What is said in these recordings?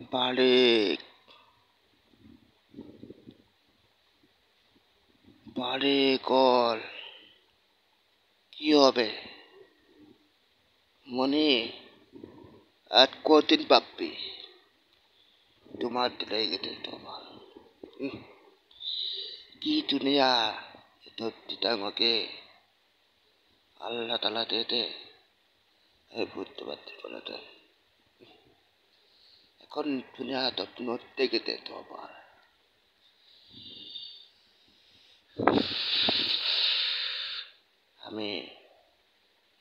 Balik, balik all. কি হবে মনি আর কতদিন পাবি তোমার দিলে গেছে তোমার কি দুনিয়া এত আমাকে আল্লাহ তালা দে বুঝতে পারছি বলতে এখন দুনিয়া তো নড়তে গেছে তোমার আমি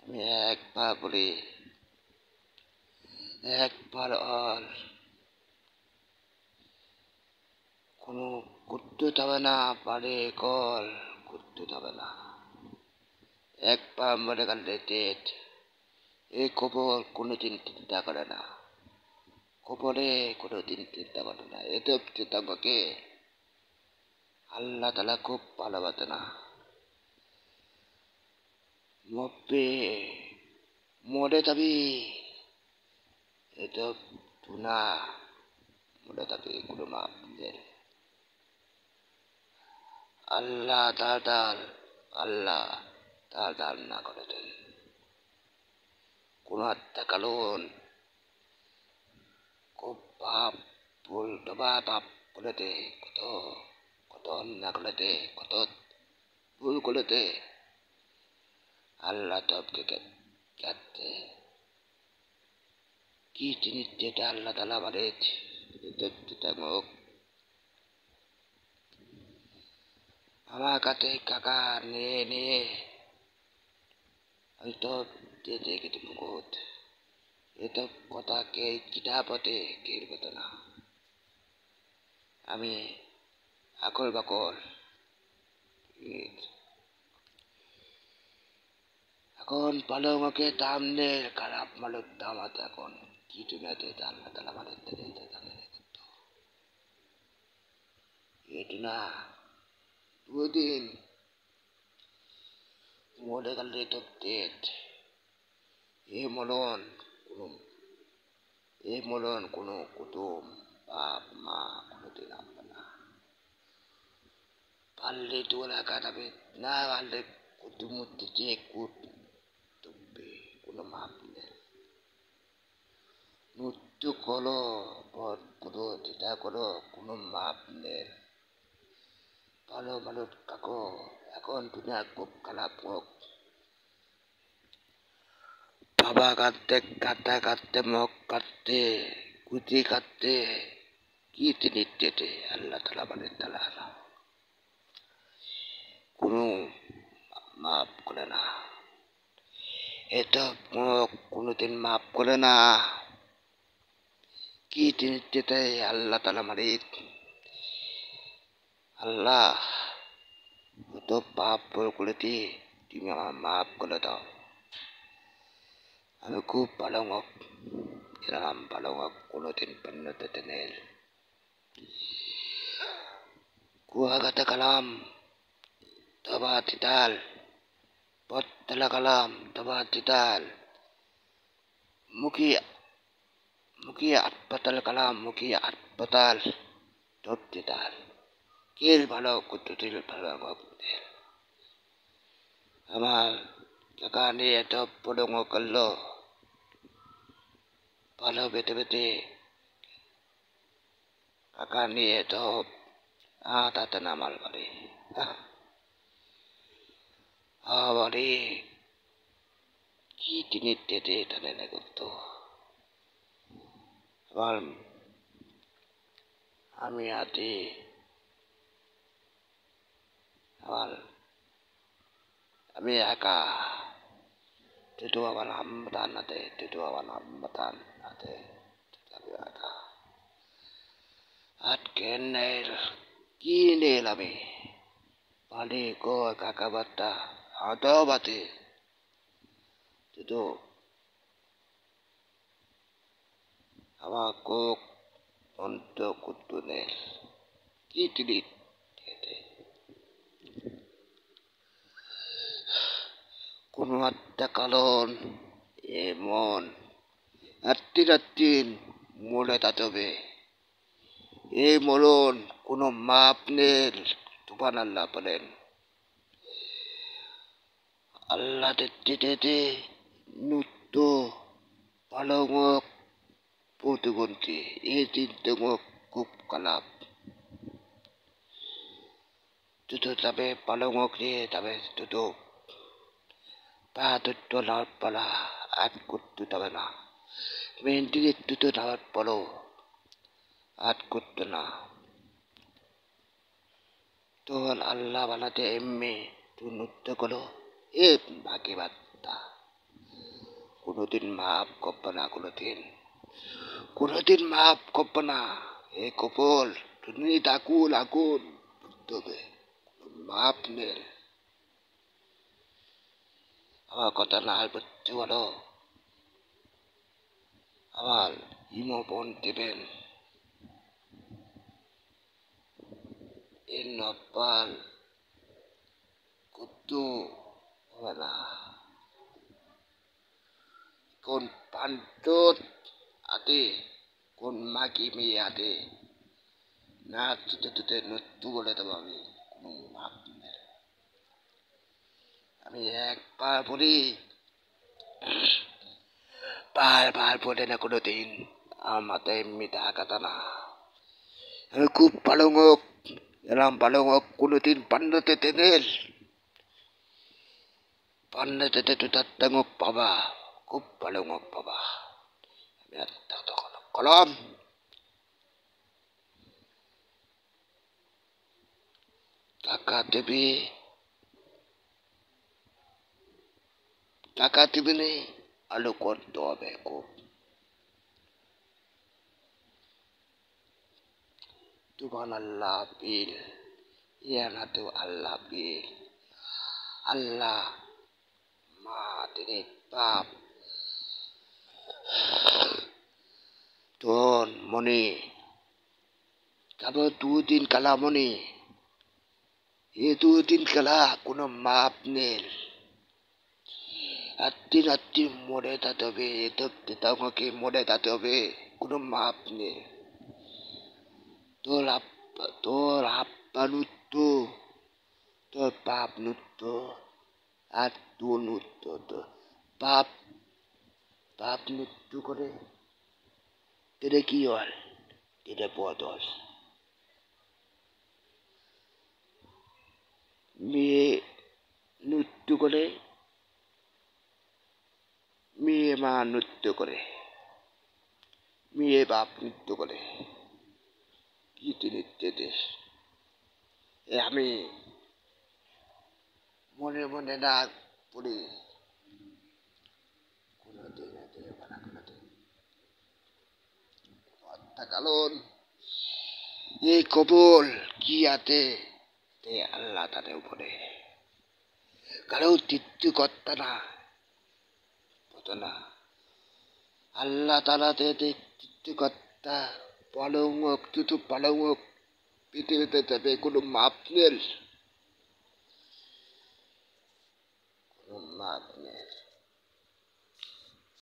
আমি একবার বলি একবার আর কোনো করতে যাবে না পারে কল করতে যাবে না একবার মরে গেলে ডেট এই খবর কোনোদিন চিন্তা করে না খবরে কোনোদিন চিন্তা করে না এতে আমাকে আল্লাহ তালা খুব ভালোবাসে না মরবে মরে যাবি এটা না মরে যাবি কোনো মাপ নেই আল্লাহ আল্লাহ তার না করে দেন কোন আত্মা কালন খুব পাপ ভুল পাপ করে দে কত কত অন্যায় করে দে কত ভুল করে দে আল্লাহ তবকে যাচ্ছে কি জিনিস যেটা আল্লাহ তালা বাড়িয়েছ আমার কাছে কাকা নিয়ে আমি তো দিয়ে দেখি মুকুট এটা কথা কে কিতাবতে কেরবে না আমি আকল বাকল এখন ভালো আমাকে দাম নে খারাপ মালের দাম আছে এখন কি দুনিয়াতে আল্লাহ তালা মালের এটা না দুদিন মরে গেলে তো ডেট এ মরণ কোনো কুটুম বাপ মা কোনোদিন আসবে না পারলে তো এলাকা যাবে না পারলে কুটুম যে কুট তুলবে কোনো মাপ নেই নৃত্য করো পথ করো যেটা করো কোনো মাপ নেই ভালো মানুষ কাকো এখন দুনিয়া খুব খারাপ হোক বাবা কাটতে মুখ কাটতে কুচি কাটতে কি নিত্যে আল্লাহ তালা মানে তালা কোনো মাপ করে না এটা কোনোদিন মাপ করে না কি নিত্যে আল্লাহ তালা মারি আল্লাহ তো পাপ করেছি তুমি আমার মাপ করে দাও আমি খুব ভালো হোক এরকম ভালো হোক কোনোদিন পণ্যতে নেই কুয়াগাতে কালাম তবা তিতাল পথতলা কালাম তবা তিতাল মুখি হাসপাতাল কালাম মুখি হাসপাতাল সব তিতাল কের ভালো কুতুটির ভালো হোক আমার কাকা নিয়ে এত পড়ঙ্গ করলো ভালো বেতে কাকা নিয়ে তো তাতে নামাল বাড়ি বাড়ি কি জিনিস দিতে তাদের না করতো আবার আমি আছি আবার আমি একা itu awan hambatan ate itu awan hambatan ate tapi ada at kenel kini lami pali ko kakabata atau bati itu awakku untuk kutunel kitilit কোনো আত্মা কালন এমন আত্মীরাত্মীন মরে তাতবে Molon kuno maaf nil Tuhan Allah palen. Allah tete nutto palongok putu gunti itin tengok kup kalap. Tutu tabe palongok ni tabe tutu patut laut pala at kutu tabe na. Mendili tutu laut palo at kutu na. Tuhan Allah balate emme tunutta kolo bagi batta. Kunutin maaf kopana kunutin maaf kopana kopol tuni takul akun tobe maaf nel. Awal kota na albetu walo. Awal imo pon tiben. Inopal kutu wala. Kon pantut ate kon maki mi ate. Na tutu nutu boleh tabami. Maaf nel. Ami ek pal puri. Pal puri na kunutin. Amatay mita katana. Aku palongok. Dalam palongok kunutin pandatetenel. Pandatetetutat tengok paba. Ku palongok paba. Biar tak kolom. Kakatibi ni alukon dobe ko. Tuhan Allah bil. Ia natu Allah bil. Allah ma tinit pap. Tuhan moni. Kamu tuutin kala moni. Tuutin kala kuno maaf nil. Ati mode tatobe etop tetaw ke mode tatobe kuno maaf nil. Tolap panutto. Tol pap nutto. Atu nutto to. Pap nutto kore. Tidak kiol. Tidak bodos. Mi nutto kore. Mi ma nutto kore. Mi bap nutto kore. Itinitedes. Ami mone na puri. Kunate wala kunate. Takalon. Kopol kiate te Allah tane upode. Kalau titu kotana. Kotana. Allah tala te titu kota. Palongok tutup palongok. Piti tetapi kudu maaf nil. Kudu maaf.